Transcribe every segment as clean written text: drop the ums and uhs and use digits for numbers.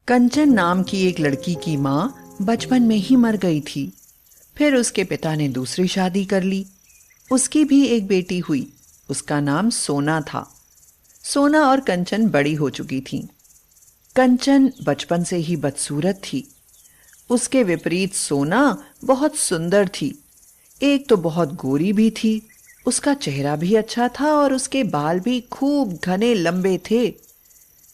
कंचन नाम की एक लड़की की माँ बचपन में ही मर गई थी। फिर उसके पिता ने दूसरी शादी कर ली। उसकी भी एक बेटी हुई। उसका नाम सोना था। सोना और कंचन बड़ी हो चुकी थी। कंचन बचपन से ही बदसूरत थी। उसके विपरीत सोना बहुत सुंदर थी। एक तो बहुत गोरी भी थी। उसका चेहरा भी अच्छा था और उसके बाल भी खूब घने लंबे थे,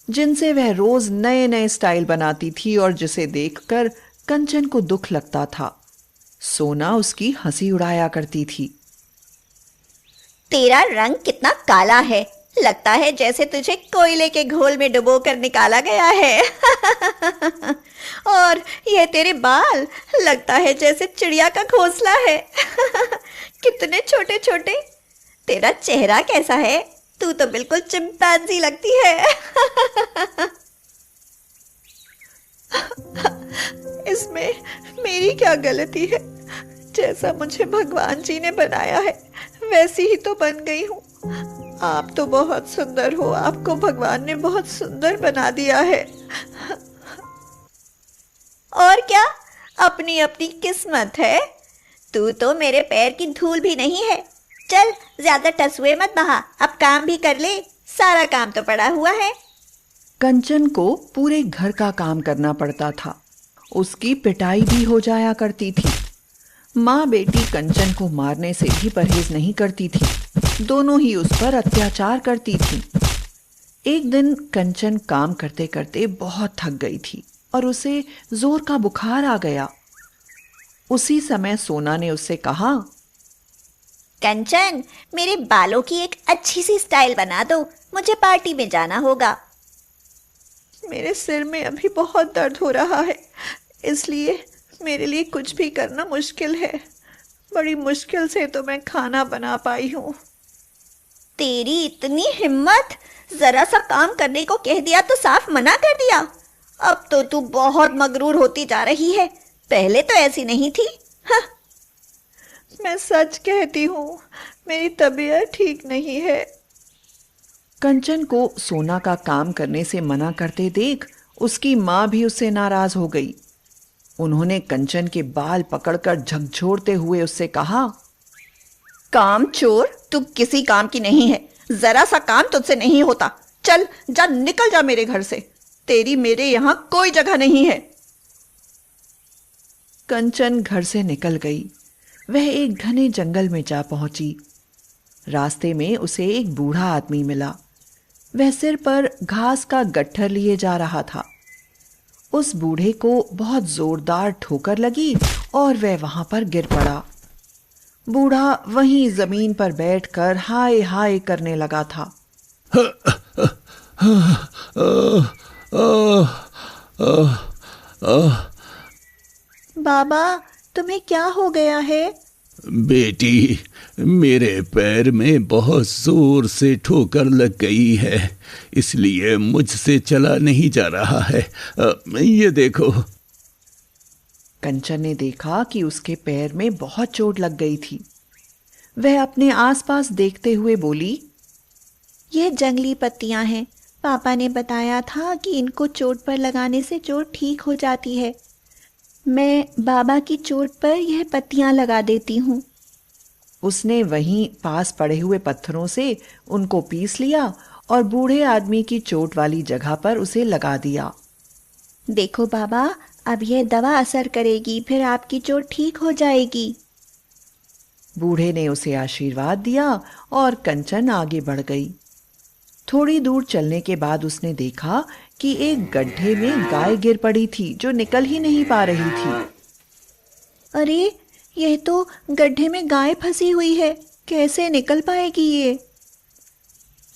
जिनसे वह रोज नए नए स्टाइल बनाती थी और जिसे देखकर कंचन को दुख लगता था। सोना उसकी हंसी उड़ाया करती थी। तेरा रंग कितना काला है। लगता है जैसे तुझे कोयले के घोल में डुबो कर निकाला गया है। और ये तेरे बाल, लगता है जैसे चिड़िया का घोंसला है। कितने छोटे छोटे। तेरा चेहरा कैसा है? तू तो बिल्कुल चिंपैंजी लगती है। इसमें मेरी क्या गलती है? जैसा मुझे भगवान जी ने बनाया है वैसी ही तो बन गई हूँ। आप तो बहुत सुंदर हो, आपको भगवान ने बहुत सुंदर बना दिया है। और क्या, अपनी अपनी किस्मत है। तू तो मेरे पैर की धूल भी नहीं है। चल, ज्यादा टसुए मत बहा, अब काम भी कर ले। सारा काम तो पड़ा हुआ है। कंचन को पूरे घर का काम करना पड़ता था। उसकी पिटाई भी हो जाया करती थी। माँ बेटी कंचन को मारने से भी परहेज नहीं करती थी। दोनों ही उस पर अत्याचार करती थी। एक दिन कंचन काम करते करते बहुत थक गई थी और उसे जोर का बुखार आ गया। उसी समय सोना ने उससे कहा, कंचन, मेरे बालों की एक अच्छी सी स्टाइल बना दो, मुझे पार्टी में जाना होगा। मेरे सिर में अभी बहुत दर्द हो रहा है, इसलिए मेरे लिए कुछ भी करना मुश्किल है। बड़ी मुश्किल से तो मैं खाना बना पाई हूँ। तेरी इतनी हिम्मत! जरा सा काम करने को कह दिया तो साफ मना कर दिया। अब तो तू बहुत मगरूर होती जा रही है, पहले तो ऐसी नहीं थी। हाँ। मैं सच कहती हूँ, मेरी तबीयत ठीक नहीं है। कंचन को सोना का काम करने से मना करते देख उसकी माँ भी उससे नाराज हो गई। उन्होंने कंचन के बाल पकड़कर झकझोरते हुए उससे कहा, काम चोर, तू किसी काम की नहीं है। जरा सा काम तुझसे नहीं होता। चल जा, निकल जा मेरे घर से। तेरी मेरे यहाँ कोई जगह नहीं है। कंचन घर से निकल गई। वह एक घने जंगल में जा पहुंची। रास्ते में उसे एक बूढ़ा आदमी मिला। वह सिर पर घास का गट्ठर लिए जा रहा था। उस बूढ़े को बहुत जोरदार ठोकर लगी और वह वहां पर गिर पड़ा। बूढ़ा वहीं जमीन पर बैठकर हाय हाय करने लगा था। बाबा, तुम्हें क्या हो गया है? बेटी, मेरे पैर में बहुत जोर से ठोकर लग गई है, इसलिए मुझसे चला नहीं जा रहा है। ये देखो। कंचन ने देखा कि उसके पैर में बहुत चोट लग गई थी। वह अपने आसपास देखते हुए बोली, यह जंगली पत्तियां हैं। पापा ने बताया था कि इनको चोट पर लगाने से चोट ठीक हो जाती है। मैं बाबा की चोट पर यह पत्तियां लगा देती हूँ। उसने वहीं पास पड़े हुए पत्थरों से उनको पीस लिया और बूढ़े आदमी की चोट वाली जगह पर उसे लगा दिया। देखो बाबा, अब यह दवा असर करेगी, फिर आपकी चोट ठीक हो जाएगी। बूढ़े ने उसे आशीर्वाद दिया और कंचन आगे बढ़ गई। थोड़ी दूर चलने के बाद उसने देखा कि एक गड्ढे में गाय गिर पड़ी थी जो निकल ही नहीं पा रही थी। अरे, यह तो गड्ढे में गाय फंसी हुई है, कैसे निकल पाएगी ये?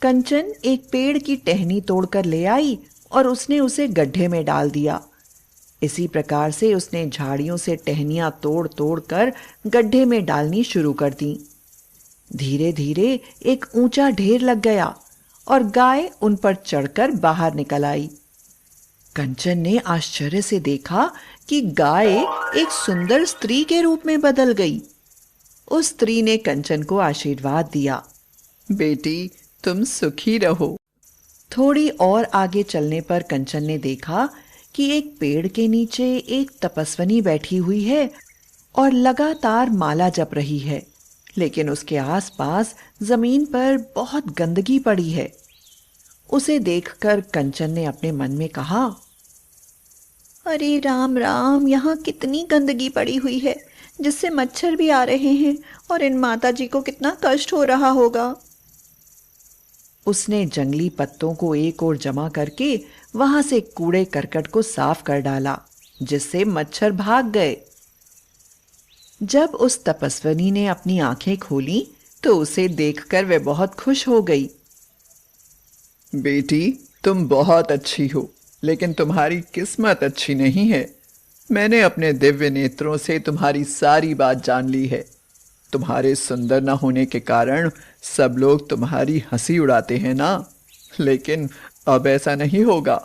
कंचन एक पेड़ की टहनी तोड़कर ले आई और उसने उसे गड्ढे में डाल दिया। इसी प्रकार से उसने झाड़ियों से टहनियां तोड़ तोड़ कर गड्ढे में डालनी शुरू कर दी। धीरे धीरे एक ऊंचा ढेर लग गया और गाय उन पर चढ़कर बाहर निकल आई। कंचन ने आश्चर्य से देखा कि गाय एक सुंदर स्त्री के रूप में बदल गई। उस स्त्री ने कंचन को आशीर्वाद दिया, बेटी, तुम सुखी रहो। थोड़ी और आगे चलने पर कंचन ने देखा कि एक पेड़ के नीचे एक तपस्विनी बैठी हुई है और लगातार माला जप रही है, लेकिन उसके आसपास जमीन पर बहुत गंदगी पड़ी है। उसे देखकर कंचन ने अपने मन में कहा, अरे राम राम, यहाँ कितनी गंदगी पड़ी हुई है जिससे मच्छर भी आ रहे हैं और इन माता जी को कितना कष्ट हो रहा होगा। उसने जंगली पत्तों को एक ओर जमा करके वहां से कूड़े करकट को साफ कर डाला, जिससे मच्छर भाग गए। जब उस तपस्विनी ने अपनी आंखें खोली तो उसे देखकर वह बहुत खुश हो गई। बेटी, तुम बहुत अच्छी हो, लेकिन तुम्हारी किस्मत अच्छी नहीं है। मैंने अपने दिव्य नेत्रों से तुम्हारी सारी बात जान ली है। तुम्हारे सुंदर न होने के कारण सब लोग तुम्हारी हंसी उड़ाते हैं ना, लेकिन अब ऐसा नहीं होगा।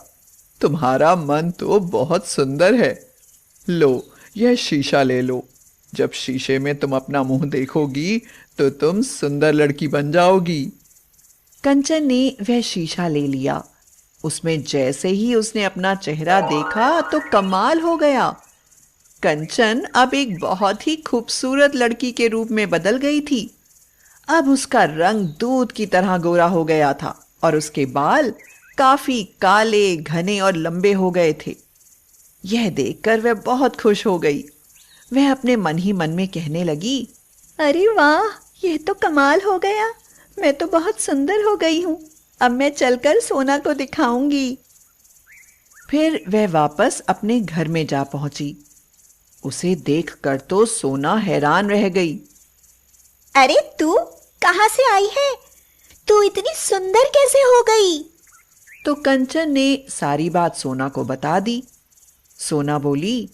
तुम्हारा मन तो बहुत सुंदर है। लो, यह शीशा ले लो। जब शीशे में तुम अपना मुंह देखोगी तो तुम सुंदर लड़की बन जाओगी। कंचन ने वह शीशा ले लिया। उसमें जैसे ही उसने अपना चेहरा देखा तो कमाल हो गया। कंचन अब एक बहुत ही खूबसूरत लड़की के रूप में बदल गई थी। अब उसका रंग दूध की तरह गोरा हो गया था और उसके बाल काफी काले, घने और लंबे हो गए थे। यह देखकर वह बहुत खुश हो गई। वह अपने मन ही मन में कहने लगी, अरे वाह, यह तो कमाल हो गया। मैं तो बहुत सुंदर हो गई हूँ। अब मैं चलकर सोना को दिखाऊंगी। फिर वह वापस अपने घर में जा पहुंची। उसे देखकर तो सोना हैरान रह गई। अरे तू कहाँ से आई है? तू इतनी सुंदर कैसे हो गई? तो कंचन ने सारी बात सोना को बता दी। सोना बोली,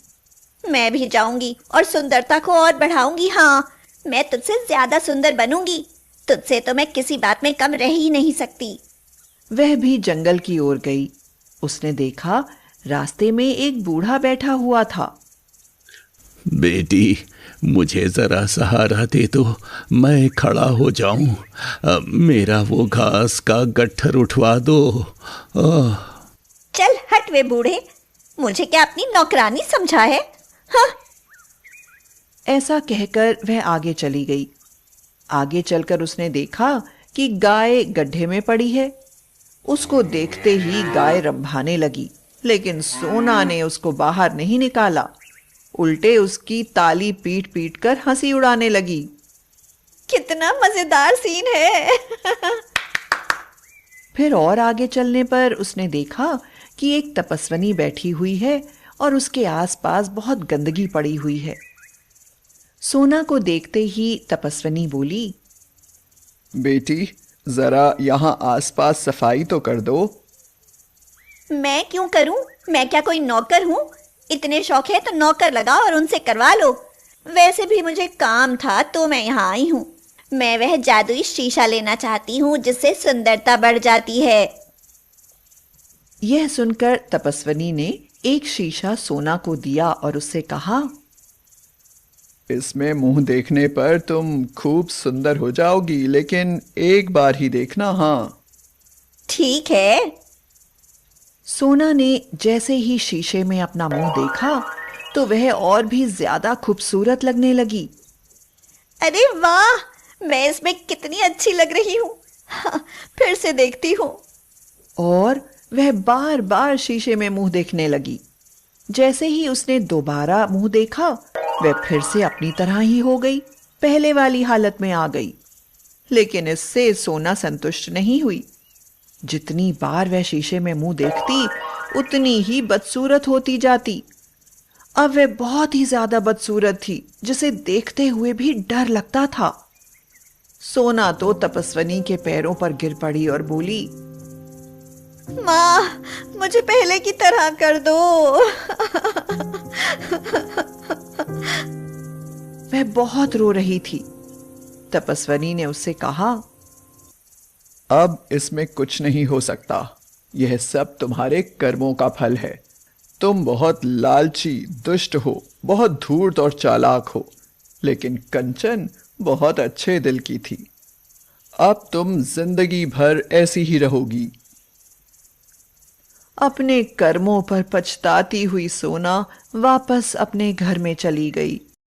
मैं भी जाऊंगी और सुंदरता को और बढ़ाऊंगी। हाँ, मैं तुझसे ज्यादा सुंदर बनूंगी। तुझसे तो मैं किसी बात में कम रह ही नहीं सकती। वह भी जंगल की ओर गई। उसने देखा रास्ते में एक बूढ़ा बैठा हुआ था। बेटी, मुझे जरा सहारा दे दो, मैं खड़ा हो जाऊं। मेरा वो घास का गट्ठर उठवा दो। चल हट वे बूढ़े, मुझे क्या अपनी नौकरानी समझा है? हाँ। ऐसा कहकर वह आगे चली गई। आगे चलकर उसने देखा कि गाय गड्ढे में पड़ी है। उसको देखते ही गाय रंभाने लगी, लेकिन सोना ने उसको बाहर नहीं निकाला। उल्टे उसकी ताली पीट पीट कर हंसी उड़ाने लगी। कितना मजेदार सीन है। फिर और आगे चलने पर उसने देखा कि एक तपस्विनी बैठी हुई है और उसके आसपास बहुत गंदगी पड़ी हुई है। सोना को देखते ही तपस्विनी बोली, बेटी, जरा यहाँ आसपास सफाई तो कर दो। मैं क्यों करूं? मैं क्या कोई नौकर हूं? इतने शौक है तो नौकर लगाओ और उनसे करवा लो। वैसे भी मुझे काम था तो मैं यहाँ आई हूँ। मैं वह जादुई शीशा लेना चाहती हूँ जिससे सुंदरता बढ़ जाती है। यह सुनकर तपस्विनी ने एक शीशा सोना को दिया और उससे कहा, इसमें मुंह देखने पर तुम खूब सुंदर हो जाओगी, लेकिन एक बार ही देखना। हाँ, ठीक है। सोना ने जैसे ही शीशे में अपना मुंह देखा तो वह और भी ज्यादा खूबसूरत लगने लगी। अरे वाह, मैं इसमें कितनी अच्छी लग रही हूँ। हाँ, फिर से देखती हूँ। और वह बार बार शीशे में मुंह देखने लगी। जैसे ही उसने दोबारा मुंह देखा, वह फिर से अपनी तरह ही हो गई, पहले वाली हालत में आ गई। लेकिन इससे सोना संतुष्ट नहीं हुई। जितनी बार वह शीशे में मुंह देखती, उतनी ही बदसूरत होती जाती। अब वह बहुत ही ज्यादा बदसूरत थी, जिसे देखते हुए भी डर लगता था। सोना तो तपस्विनी के पैरों पर गिर पड़ी और बोली, माँ, मुझे पहले की तरह कर दो। वह बहुत रो रही थी। तपस्विनी ने उससे कहा, अब इसमें कुछ नहीं हो सकता। यह सब तुम्हारे कर्मों का फल है। तुम बहुत लालची, दुष्ट हो, बहुत धूर्त और चालाक हो, लेकिन कंचन बहुत अच्छे दिल की थी। अब तुम जिंदगी भर ऐसी ही रहोगी। अपने कर्मों पर पछताती हुई सोना वापस अपने घर में चली गई।